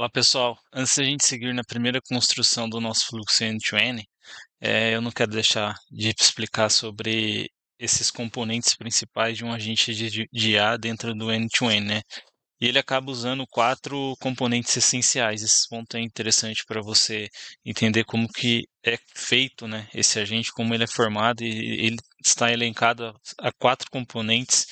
Olá pessoal, antes da gente seguir na primeira construção do nosso fluxo end-to-end, eu não quero deixar de explicar sobre esses componentes principais de um agente de IA dentro do end-to-end, né? E ele acaba usando 4 componentes essenciais. Esse ponto é interessante para você entender como que é feito, né, esse agente, como ele é formado, e ele está elencado a 4 componentes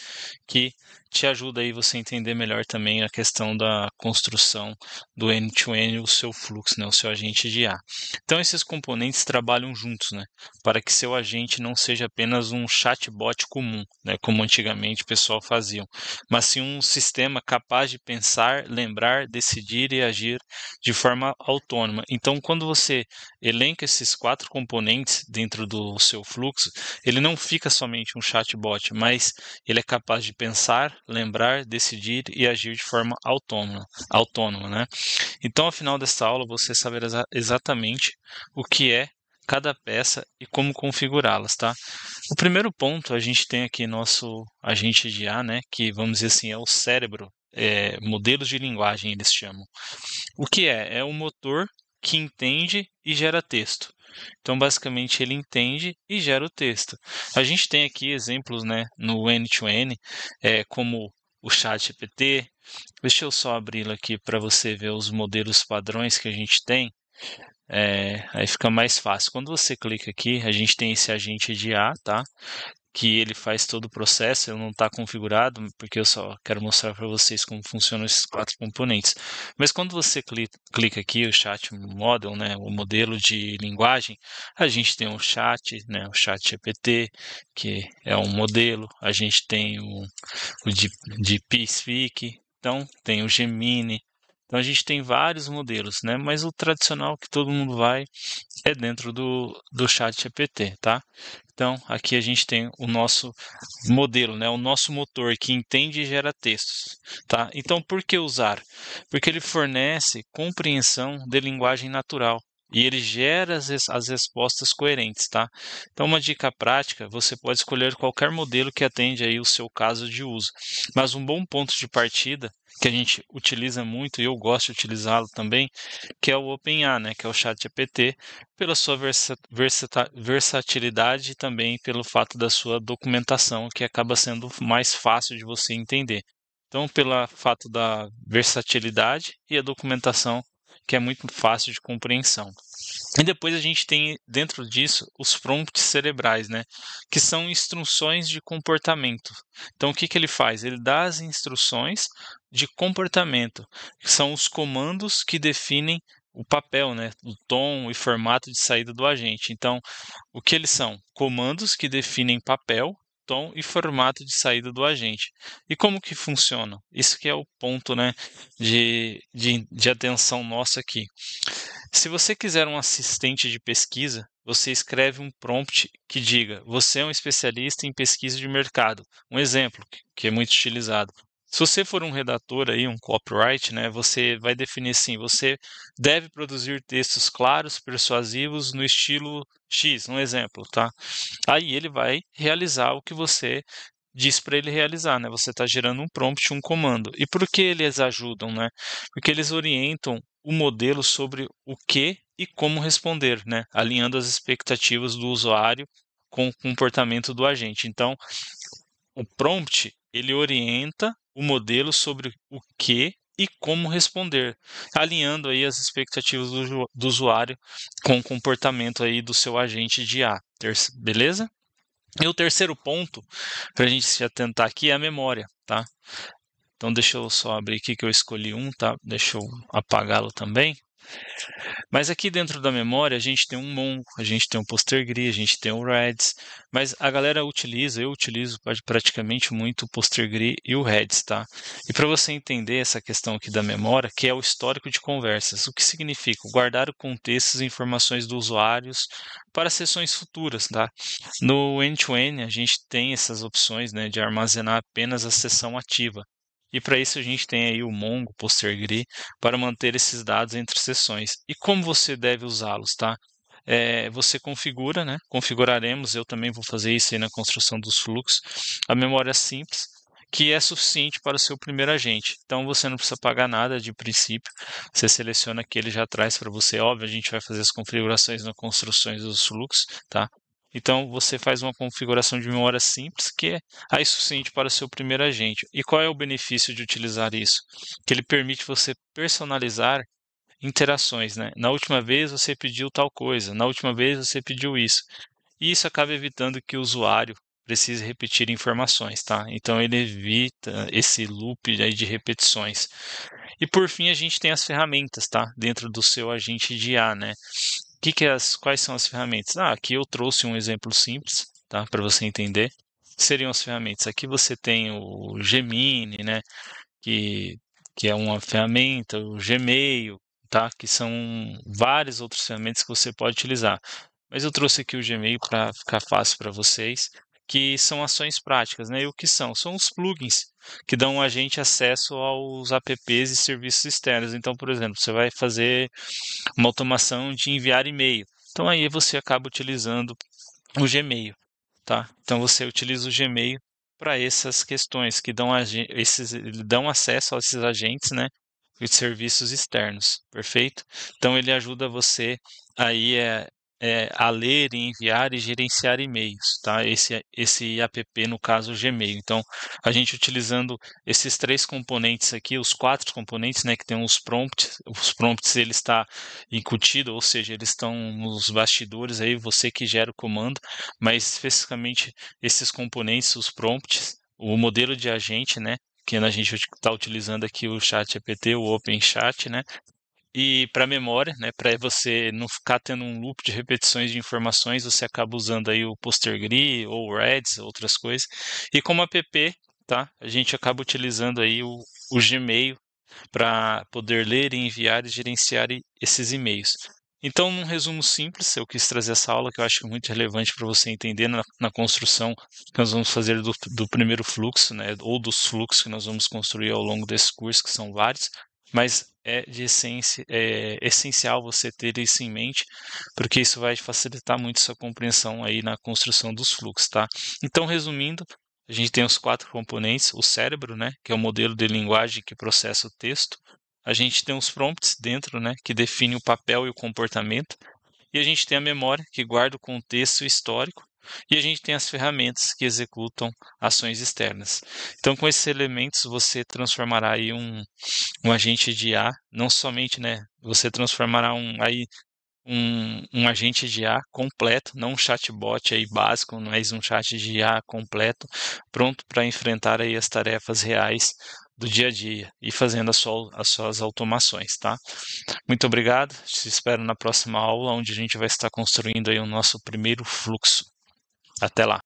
que te ajuda aí você entender melhor também a questão da construção do end-to-end, o seu fluxo, né, o seu agente de IA. Então esses componentes trabalham juntos, né, para que seu agente não seja apenas um chatbot comum, né, como antigamente o pessoal fazia, mas sim um sistema capaz de pensar, lembrar, decidir e agir de forma autônoma. Então, quando você elenca esses 4 componentes dentro do seu fluxo, ele não fica somente um chatbot, mas ele é capaz de pensar, lembrar, decidir e agir de forma autônoma, né? Então, ao final desta aula, você saberá exatamente o que é cada peça e como configurá-las, tá? O primeiro ponto, a gente tem aqui nosso agente de IA, né, que vamos dizer assim, é o cérebro, modelos de linguagem eles chamam. O que é? É um motor que entende e gera texto. Então, basicamente, ele entende e gera o texto. A gente tem aqui exemplos, né, no end-to-end, como o ChatGPT. Deixa eu só abri-lo aqui para você ver os modelos padrões que a gente tem. Aí fica mais fácil. Quando você clica aqui, a gente tem esse agente de IA, tá? Que ele faz todo o processo, ele não está configurado, porque eu só quero mostrar para vocês como funcionam esses 4 componentes. Mas quando você clica aqui, o chat model, né, o modelo de linguagem, a gente tem um chat, né, o chat GPT, que é um modelo, a gente tem o de PSpeak, então tem o Gemini, então a gente tem vários modelos, né? Mas o tradicional que todo mundo vai é dentro do chat GPT, tá? Então, aqui a gente tem o nosso modelo, né? O nosso motor que entende e gera textos, tá? Então, por que usar? Porque ele fornece compreensão de linguagem natural e ele gera as respostas coerentes, tá? Então, uma dica prática, você pode escolher qualquer modelo que atende aí o seu caso de uso. Mas um bom ponto de partida que a gente utiliza muito e eu gosto de utilizá-lo também, que é o OpenAI, né, que é o ChatGPT, pela sua versatilidade e também pelo fato da sua documentação, que acaba sendo mais fácil de você entender. Então, pelo fato da versatilidade e a documentação, que é muito fácil de compreensão. E depois a gente tem dentro disso os prompts cerebrais, né? Que são instruções de comportamento. Então, o que ele faz? Ele dá as instruções de comportamento, que são os comandos que definem o papel, né? O tom e formato de saída do agente. Então, o que eles são? Comandos que definem papel, tom e formato de saída do agente. E como que funciona? Isso que é o ponto, né, de atenção nossa aqui. Se você quiser um assistente de pesquisa, você escreve um prompt que diga: você é um especialista em pesquisa de mercado. Um exemplo que é muito utilizado. Se você for um redator aí, um copyright, né, você vai definir assim: você deve produzir textos claros, persuasivos no estilo X, um exemplo, tá? Aí ele vai realizar o que você diz para ele realizar, né? Você está gerando um prompt, um comando. E por que eles ajudam, né? Porque eles orientam o modelo sobre o que e como responder, né? Alinhando as expectativas do usuário com o comportamento do agente. Então, o prompt ele orienta o modelo sobre o que e como responder, alinhando aí as expectativas do usuário com o comportamento aí do seu agente de IA, beleza? E o terceiro ponto para a gente se atentar aqui é a memória, tá? Então deixa eu só abrir aqui que eu escolhi um, tá? Deixa eu apagá-lo também. Mas aqui dentro da memória a gente tem um Mongo, a gente tem um PosterGrid, a gente tem o Redis, mas a galera utiliza, eu utilizo praticamente muito o PosterGrid e o Redis, tá? E para você entender essa questão aqui da memória, que é o histórico de conversas, o que significa? Guardar o contexto e informações dos usuários para sessões futuras, tá? No end-to-end a gente tem essas opções, né, de armazenar apenas a sessão ativa. E para isso a gente tem aí o Mongo, PosterGrid, para manter esses dados entre sessões. E como você deve usá-los, tá? Você configura, né? Configuraremos, eu também vou fazer isso aí na construção dos fluxos. A memória simples, que é suficiente para o seu primeiro agente. Então você não precisa pagar nada de princípio. Você seleciona aqui, ele já traz para você. Óbvio, a gente vai fazer as configurações nas construções dos fluxos, tá? Então você faz uma configuração de memória simples que é aí suficiente para o seu primeiro agente. E qual é o benefício de utilizar isso? Que ele permite você personalizar interações, né? Na última vez você pediu tal coisa, na última vez você pediu isso. E isso acaba evitando que o usuário precise repetir informações, tá? Então ele evita esse loop aí de repetições. E por fim a gente tem as ferramentas, tá? Dentro do seu agente de IA, né? Quais são as ferramentas? Aqui eu trouxe um exemplo simples, tá? Para você entender. Seriam as ferramentas. Aqui você tem o Gemini, né? Que, que é uma ferramenta, o Gmail, tá? Que são várias outras ferramentas que você pode utilizar. Mas eu trouxe aqui o Gmail para ficar fácil para vocês, que são ações práticas, né? E o que são? São os plugins que dão a gente acesso aos apps e serviços externos. Então, por exemplo, você vai fazer uma automação de enviar e-mail. Então aí você acaba utilizando o Gmail, tá? Então você utiliza o Gmail para essas questões que dão acesso a esses agentes, né? De serviços externos, perfeito? Então ele ajuda você aí a ler, enviar e gerenciar e-mails, tá? Esse app, no caso, o Gmail. Então, a gente utilizando esses três componentes aqui, os quatro componentes, né, que tem os prompts ele está incutido, ou seja, eles estão nos bastidores aí, você que gera o comando, mas especificamente esses componentes, os prompts, o modelo de agente, né, que a gente está utilizando aqui o ChatGPT, o OpenChat, né? E para memória, né, para você não ficar tendo um loop de repetições de informações, você acaba usando aí o PosterGrid ou o Redis, outras coisas. E como app, tá? A gente acaba utilizando aí o Gmail para poder ler, enviar e gerenciar esses e-mails. Então, num resumo simples, eu quis trazer essa aula que eu acho muito relevante para você entender na construção que nós vamos fazer do primeiro fluxo, né, ou dos fluxos que nós vamos construir ao longo desse curso, que são vários, mas é essencial você ter isso em mente, porque isso vai facilitar muito sua compreensão aí na construção dos fluxos, tá? Então, resumindo, a gente tem os quatro componentes, o cérebro, né, que é o modelo de linguagem que processa o texto. A gente tem os prompts dentro, né, que define o papel e o comportamento. E a gente tem a memória, que guarda o contexto histórico. E a gente tem as ferramentas que executam ações externas. Então, com esses elementos, você transformará aí um agente de IA, não somente, né, você transformará um agente de IA completo, não um chatbot aí básico, mas um chat de IA completo, pronto para enfrentar aí as tarefas reais do dia a dia e fazendo as suas automações, tá? Muito obrigado, te espero na próxima aula, onde a gente vai estar construindo aí o nosso primeiro fluxo. Até lá!